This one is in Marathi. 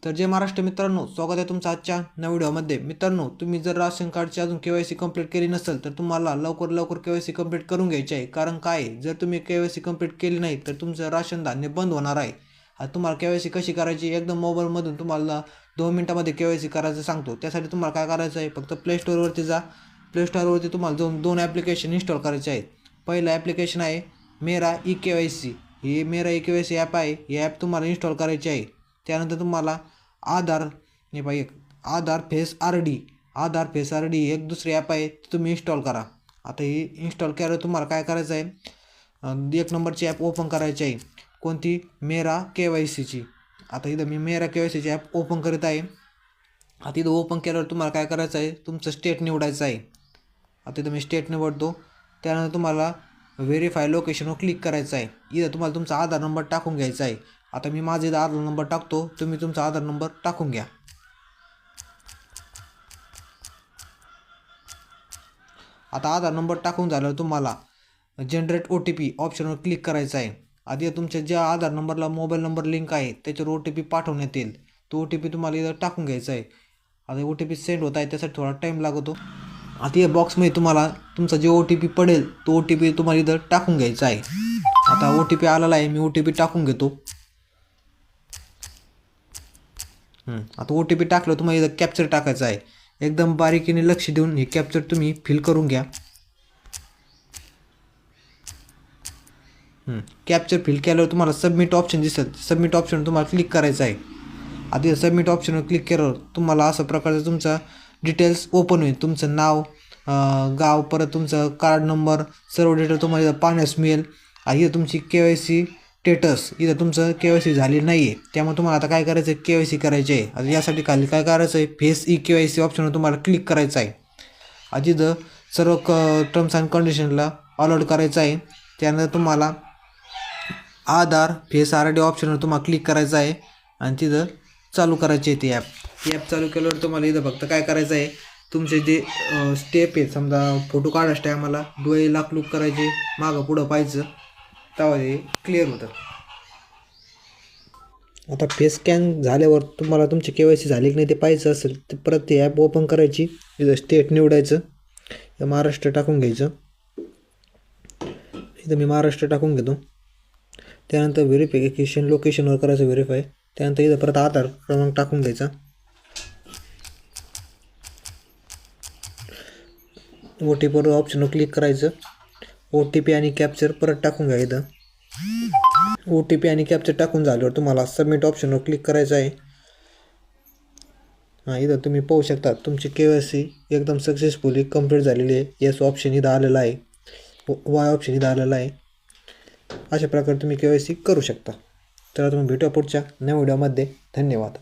तर जय महाराष्ट्र मित्रांनो, स्वागत आहे तुमचं आजच्या नव्या व्हिडिओमध्ये. मित्रांनो, तुम्ही जर राशन कार्डची अजून KYC कंप्लीट केली नसेल तर तुम्हाला लवकर KYC कंप्लीट करून घ्यायची आहे. कारण काय आहे, जर तुम्ही KYC कंप्लीट केली नाही तर तुमचं राशन धान्य बंद होणार आहे. आता तुम्हाला KYC कशी करायची, एकदम मोबाईलमधून तुम्हाला 2 मिनिटामध्ये KYC करायचं सांगतो. त्यासाठी तुम्हाला काय करायचं आहे, फक्त प्ले स्टोअरवरती जा. प्ले स्टोअरवरती तुम्हाला दोन ॲप्लिकेशन इन्स्टॉल करायचे आहेत. पहिलं ॲप्लिकेशन आहे मेरा KYC. ही मेरा KYC ॲप आहे. ही ॲप तुम्हाला इन्स्टॉल करायची आहे. त्यानंतर तुम्हाला आधार फेस RD एक दुसरी ॲप आहे, ती तुम्ही इन्स्टॉल करा. आता ही इन्स्टॉल केल्यावर तुम्हाला काय करायचं आहे, 1 नंबरची ॲप ओपन करायची आहे. कोणती? मेरा KYCची. आता इथं मी मेरा KYCची ॲप ओपन करीत आहे. आता इथं ओपन केल्यावर तुम्हाला काय करायचं आहे, तुमचं स्टेट निवडायचं आहे. आता इथं मी स्टेट निवडतो. त्यानंतर तुम्हाला व्हेरीफाय लोकेशनवर क्लिक करायचं आहे. इथं तुम्हाला तुमचा आधार नंबर टाकून घ्यायचा आहे. आता मी माझा आधार नंबर टाकतो, तुम्ही तुमचा आधार नंबर टाकून घ्या. आता आधार नंबर टाकून झाल्यावर तुम्हाला जनरेट OTP ऑप्शनवर क्लिक करायचं आहे. आधी तुमच्या ज्या आधार नंबरला मोबाईल नंबर लिंक आहे त्याच्यावर OTP पाठवण्यात येईल. तो OTP तुम्हाला इथं टाकून घ्यायचा आहे. आता OTP सेंड होत आहे, त्यासाठी थोडा टाईम लागतो. आता या बॉक्समध्ये तुम्हाला तुमचा जो OTP पडेल तो OTP तुम्हाला इथं टाकून घ्यायचा आहे. आता OTP आलेला आहे, मी OTP टाकून घेतो. आता OTP टाकलं, तुम्हाला इथं कॅप्चर टाकायचं आहे. एकदम बारीकीने लक्ष देऊन हे कॅप्चर तुम्ही फिल करून घ्या. कॅप्चर फिल केल्यावर तुम्हाला सबमिट ऑप्शन दिसेल. सबमिट ऑप्शन तुम्हाला क्लिक करायचं आहे. आधी सबमिट ऑप्शनवर क्लिक केल्यावर तुम्हाला अशा प्रकारचं तुमचा डिटेल्स ओपन होईल. तुमचं नाव, गाव, परत तुमचं कार्ड नंबर, सर्व डिटेल तुम्हाला इथं पाहण्यास मिळेल. इथं तुमची KYC स्टेटस, इथं तुमचं KYC झाली नाही आहे, त्यामुळे तुम्हाला आता काय करायचं आहे, KYC करायचे आहे. आता यासाठी खाली काय करायचं आहे, फेस KYC ऑप्शनवर तुम्हाला क्लिक करायचं आहे. आधी इथं सर्व टर्म्स अँड कंडिशनला अलाउड करायचं आहे. त्यानंतर तुम्हाला आधार फेस RD ऑप्शनवर तुम्हाला क्लिक करायचं आहे आणि तिथं चालू करायची आहे ती ॲप. ती ॲप चालू केल्यावर तुम्हाला इथं फक्त काय करायचं आहे, तुमचे जे स्टेप आहेत, समजा फोटो काढायच्या टायमाला डोळे लाकलूक करायचे, मागं पुढं पाहायचं, तेव्हा हे क्लिअर होतं. आता फेस स्कॅन झाल्यावर तुम्हाला तुमची KYC झाली की नाही ते पाहायचं असेल तर परत ती ॲप ओपन करायची. इथं स्टेट निवडायचं, महाराष्ट्र टाकून घ्यायचं. इथं मी महाराष्ट्र टाकून घेतो. त्यानंतर व्हेरिफिकेशन लोकेशनवर करायचं व्हेरीफाय. त्यानंतर इथं परत आधार क्रमांक टाकून घ्यायचा. OTP ऑप्शनवर क्लिक करायचं. OTP आणि कॅप्चर परत टाकून घ्या. इथं OTP आणि कॅप्चर टाकून झाल्यावर तुम्हाला सबमिट ऑप्शनवर क्लिक करायचं आहे. इथं तुम्ही पाहू शकता तुमची KYC एकदम सक्सेसफुली कंप्लीट झालेली आहे. येस ऑप्शन इथं आलेला आहे, वाय ऑप्शन इथं आलेला आहे. अशा प्रकारे तुम्ही KYC करू शकता. तर तुम्ही भेटूया पुढच्या नव्या व्हिडिओमध्ये. धन्यवाद.